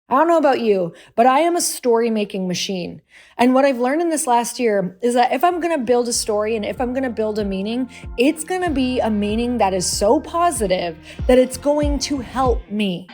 I don't know about you, but I am a story making machine. And what I've learned in this last year is that if I'm going to build a story and if I'm going to build a meaning, it's going to be a meaning that is so positive that it's going to help me.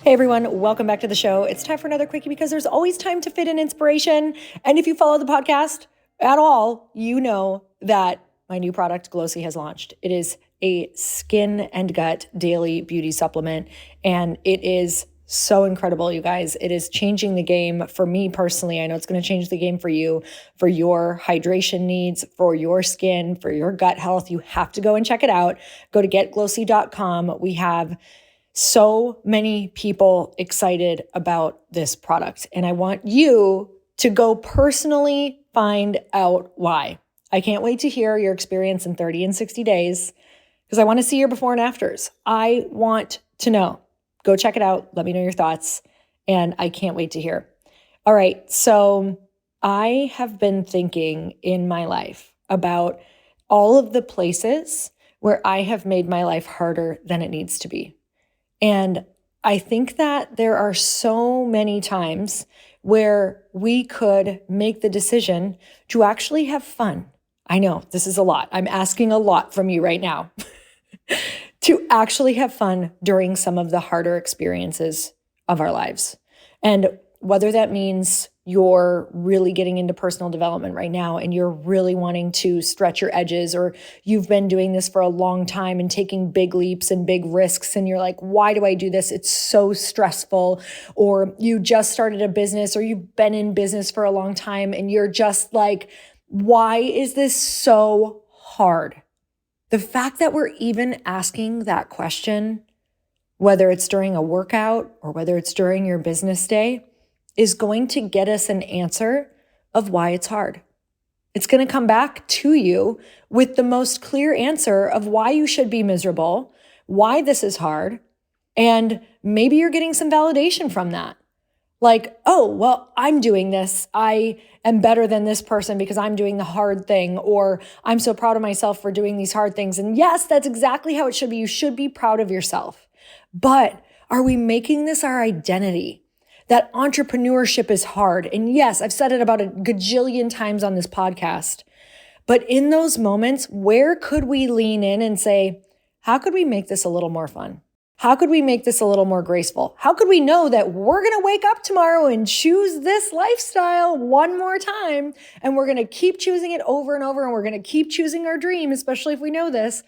Hey everyone, welcome back to the show. It's time for another quickie because there's always time to fit in inspiration. And if you follow the podcast at all, you know that my new product, Glossy, has launched. It is a skin and gut daily beauty supplement, and it is so incredible, you guys. It is changing the game for me personally. I know it's going to change the game for you, for your hydration needs, for your skin, for your gut health. You have to go and check it out. Go to getglossy.com. We have so many people excited about this product, and I want you to go personally find out why. I can't wait to hear your experience in 30 and 60 days because I want to see your before and afters. I want to know. Go check it out. Let me know your thoughts, and I can't wait to hear. All right, so I have been thinking in my life about all of the places where I have made my life harder than it needs to be. And I think that there are so many times where we could make the decision to actually have fun. I know this is a lot. I'm asking a lot from you right now to actually have fun during some of the harder experiences of our lives. And whether that means you're really getting into personal development right now and you're really wanting to stretch your edges, or you've been doing this for a long time and taking big leaps and big risks and you're like, why do I do this? It's so stressful. Or you just started a business or you've been in business for a long time and you're just like, why is this so hard? The fact that we're even asking that question, whether it's during a workout or whether it's during your business day, is going to get us an answer of why it's hard. It's going to come back to you with the most clear answer of why you should be miserable, why this is hard, and maybe you're getting some validation from that. Like, oh, well, I'm doing this. I am better than this person because I'm doing the hard thing, or I'm so proud of myself for doing these hard things. And yes, that's exactly how it should be. You should be proud of yourself. But are we making this our identity? That entrepreneurship is hard. And yes, I've said it about a gajillion times on this podcast. But in those moments, where could we lean in and say, how could we make this a little more fun? How could we make this a little more graceful? How could we know that we're going to wake up tomorrow and choose this lifestyle one more time, and we're going to keep choosing it over and over, and we're going to keep choosing our dream, especially if we know this.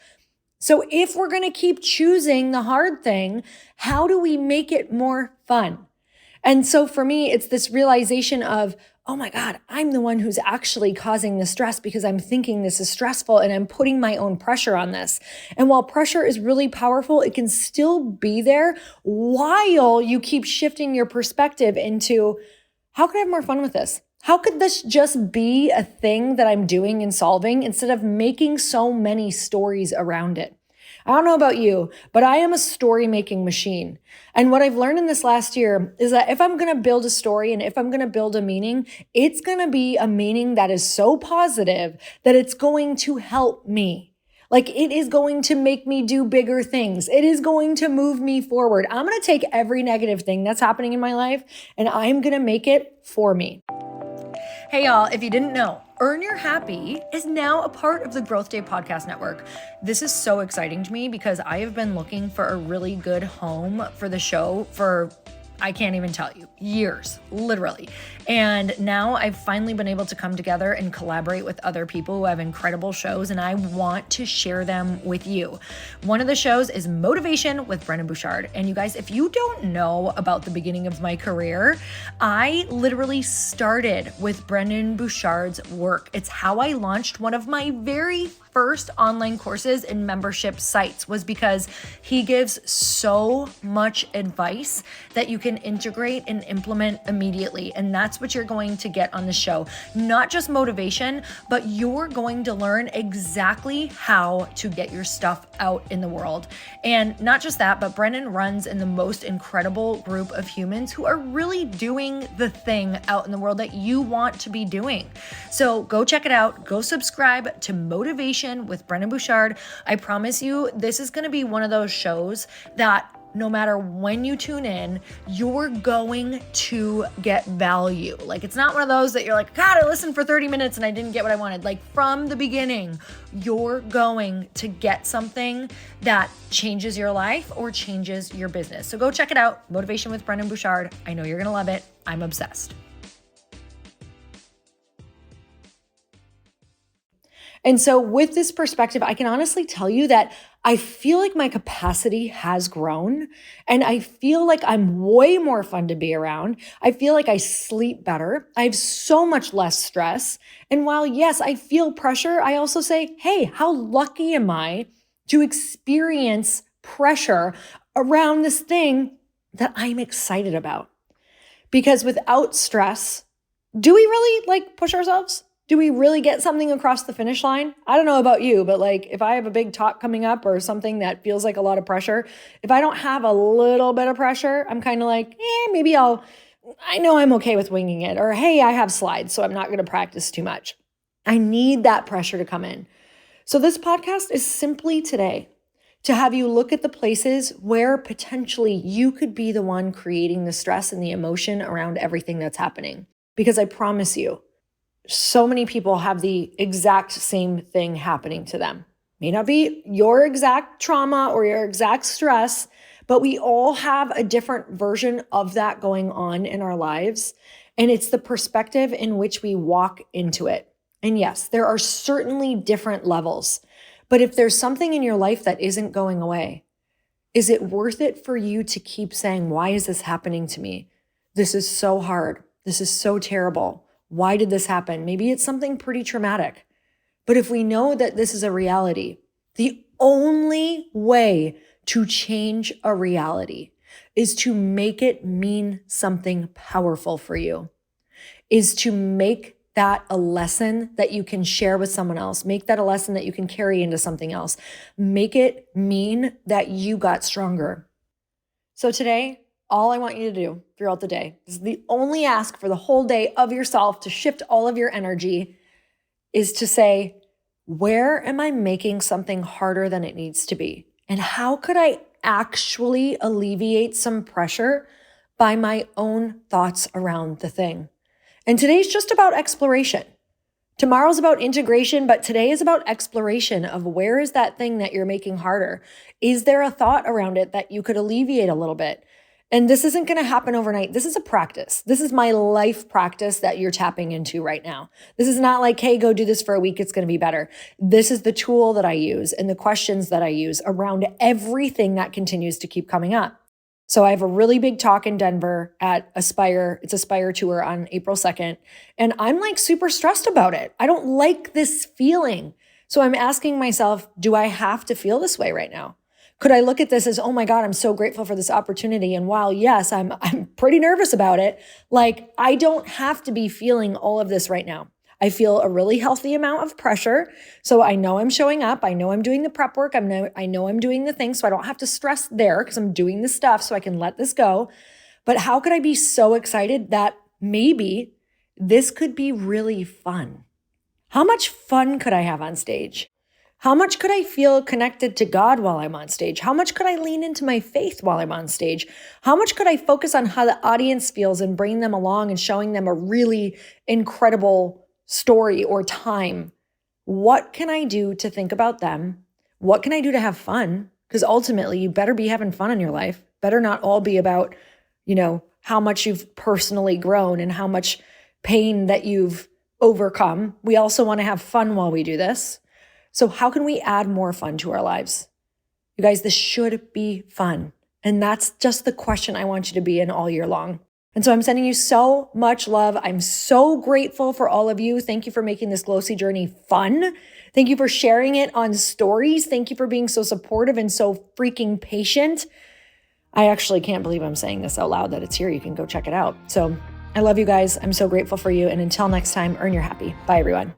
So if we're going to keep choosing the hard thing, how do we make it more fun? And so for me, it's this realization of, oh my God, I'm the one who's actually causing the stress because I'm thinking this is stressful and I'm putting my own pressure on this. And while pressure is really powerful, it can still be there while you keep shifting your perspective into, how could I have more fun with this? How could this just be a thing that I'm doing and solving instead of making so many stories around it? I don't know about you, but I am a story-making machine. And what I've learned in this last year is that if I'm going to build a story and if I'm going to build a meaning, it's going to be a meaning that is so positive that it's going to help me. Like, it is going to make me do bigger things. It is going to move me forward. I'm going to take every negative thing that's happening in my life and I'm going to make it for me. Hey y'all, if you didn't know, Earn Your Happy is now a part of the Growth Day Podcast Network. This is so exciting to me because I have been looking for a really good home for the show for, I can't even tell you, years, literally. And now I've finally been able to come together and collaborate with other people who have incredible shows, and I want to share them with you. One of the shows is Motivation with Brendon Burchard. And you guys, if you don't know about the beginning of my career, I literally started with Brendon Burchard's work. It's how I launched one of my very first online courses and membership sites, was because he gives so much advice that you can can integrate and implement immediately. And that's what you're going to get on the show. Not just motivation, but you're going to learn exactly how to get your stuff out in the world. And not just that, but Brennan runs in the most incredible group of humans who are really doing the thing out in the world that you want to be doing. So go check it out. Go subscribe to Motivation with Brennan Bouchard. I promise you, this is going to be one of those shows that no matter when you tune in, you're going to get value. Like, it's not one of those that you're like, God, I listened for 30 minutes and I didn't get what I wanted. Like, from the beginning, you're going to get something that changes your life or changes your business. So go check it out. Motivation with Brennan Bouchard. I know you're going to love it. I'm obsessed. And so with this perspective, I can honestly tell you that I feel like my capacity has grown and I feel like I'm way more fun to be around. I feel like I sleep better. I have so much less stress. And while, yes, I feel pressure, I also say, hey, how lucky am I to experience pressure around this thing that I'm excited about? Because without stress, do we really push ourselves? Do we really get something across the finish line? I don't know about you, but if I have a big talk coming up or something that feels like a lot of pressure, if I don't have a little bit of pressure, I'm kind of maybe I know I'm okay with winging it. Or, hey, I have slides, so I'm not going to practice too much. I need that pressure to come in. So this podcast is simply today to have you look at the places where potentially you could be the one creating the stress and the emotion around everything that's happening. Because I promise you, so many people have the exact same thing happening to them. May not be your exact trauma or your exact stress, but we all have a different version of that going on in our lives. And it's the perspective in which we walk into it. And yes, there are certainly different levels. But if there's something in your life that isn't going away, is it worth it for you to keep saying, why is this happening to me? This is so hard. This is so terrible. Why did this happen? Maybe it's something pretty traumatic. But if we know that this is a reality, the only way to change a reality is to make it mean something powerful for you, is to make that a lesson that you can share with someone else. Make that a lesson that you can carry into something else. Make it mean that you got stronger. So today, all I want you to do throughout the day, this is the only ask for the whole day of yourself to shift all of your energy, is to say, where am I making something harder than it needs to be? And how could I actually alleviate some pressure by my own thoughts around the thing? And today's just about exploration. Tomorrow's about integration, but today is about exploration of where is that thing that you're making harder? Is there a thought around it that you could alleviate a little bit? And this isn't going to happen overnight. This is a practice. This is my life practice that you're tapping into right now. This is not like, hey, go do this for a week. It's going to be better. This is the tool that I use and the questions that I use around everything that continues to keep coming up. So I have a really big talk in Denver at Aspire. It's Aspire tour on April 2nd. And I'm super stressed about it. I don't like this feeling. So I'm asking myself, do I have to feel this way right now? Could I look at this as, oh my God, I'm so grateful for this opportunity. And while yes, I'm pretty nervous about it, I don't have to be feeling all of this right now. I feel a really healthy amount of pressure. So I know I'm showing up. I know I'm doing the prep work. I know I'm doing the things. So I don't have to stress there because I'm doing the stuff so I can let this go. But how could I be so excited that maybe this could be really fun? How much fun could I have on stage? How much could I feel connected to God while I'm on stage? How much could I lean into my faith while I'm on stage? How much could I focus on how the audience feels and bring them along and showing them a really incredible story or time? What can I do to think about them? What can I do to have fun? Because ultimately, you better be having fun in your life. Better not all be about, how much you've personally grown and how much pain that you've overcome. We also want to have fun while we do this. So how can we add more fun to our lives? You guys, this should be fun. And that's just the question I want you to be in all year long. And so I'm sending you so much love. I'm so grateful for all of you. Thank you for making this Glossy journey fun. Thank you for sharing it on stories. Thank you for being so supportive and so freaking patient. I actually can't believe I'm saying this out loud that it's here. You can go check it out. So I love you guys. I'm so grateful for you. And until next time, earn your happy. Bye, everyone.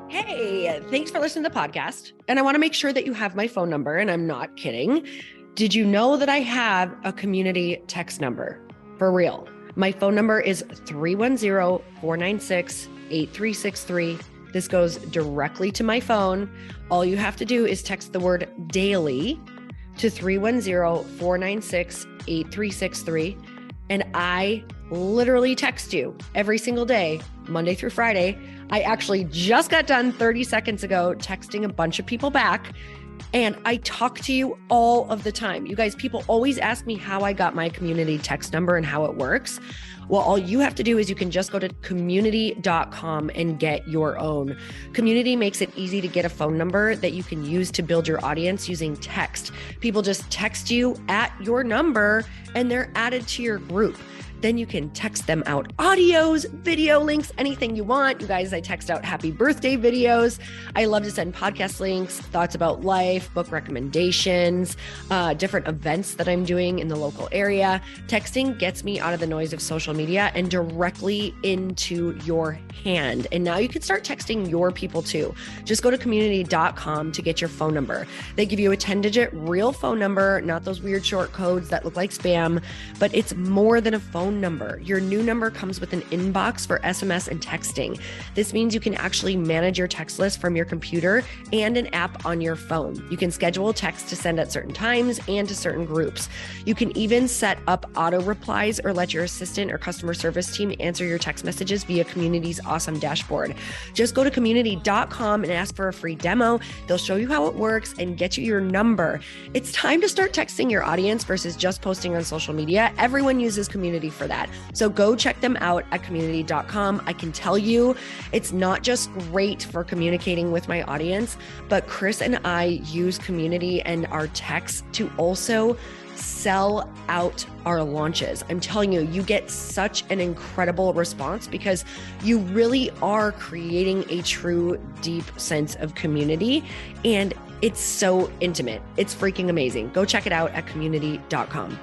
Hey, thanks for listening to the podcast. And I want to make sure that you have my phone number, and I'm not kidding. Did you know that I have a community text number? For real. My phone number is 310-496-8363. This goes directly to my phone. All you have to do is text the word daily to 310-496-8363. And I literally text you every single day, Monday through Friday. I actually just got done 30 seconds ago texting a bunch of people back, and I talk to you all of the time. You guys, people always ask me how I got my community text number and how it works. Well, all you have to do is you can just go to community.com and get your own. Community makes it easy to get a phone number that you can use to build your audience using text. People just text you at your number and they're added to your group. Then you can text them out audios, video links, anything you want. You guys, I text out happy birthday videos. I love to send podcast links, thoughts about life, book recommendations, different events that I'm doing in the local area. Texting gets me out of the noise of social media and directly into your hand. And now you can start texting your people too. Just go to community.com to get your phone number. They give you a 10-digit real phone number, not those weird short codes that look like spam, but it's more than a phone number. Your new number comes with an inbox for SMS and texting. This means you can actually manage your text list from your computer and an app on your phone. You can schedule text to send at certain times and to certain groups. You can even set up auto replies or let your assistant or customer service team answer your text messages via Community's awesome dashboard. Just go to community.com and ask for a free demo. They'll show you how it works and get you your number. It's time to start texting your audience versus just posting on social media. Everyone uses Community for that. So go check them out at community.com. I can tell you it's not just great for communicating with my audience, but Chris and I use Community and our texts to also sell out our launches. I'm telling you, you get such an incredible response because you really are creating a true deep sense of community, and it's so intimate. It's freaking amazing. Go check it out at community.com.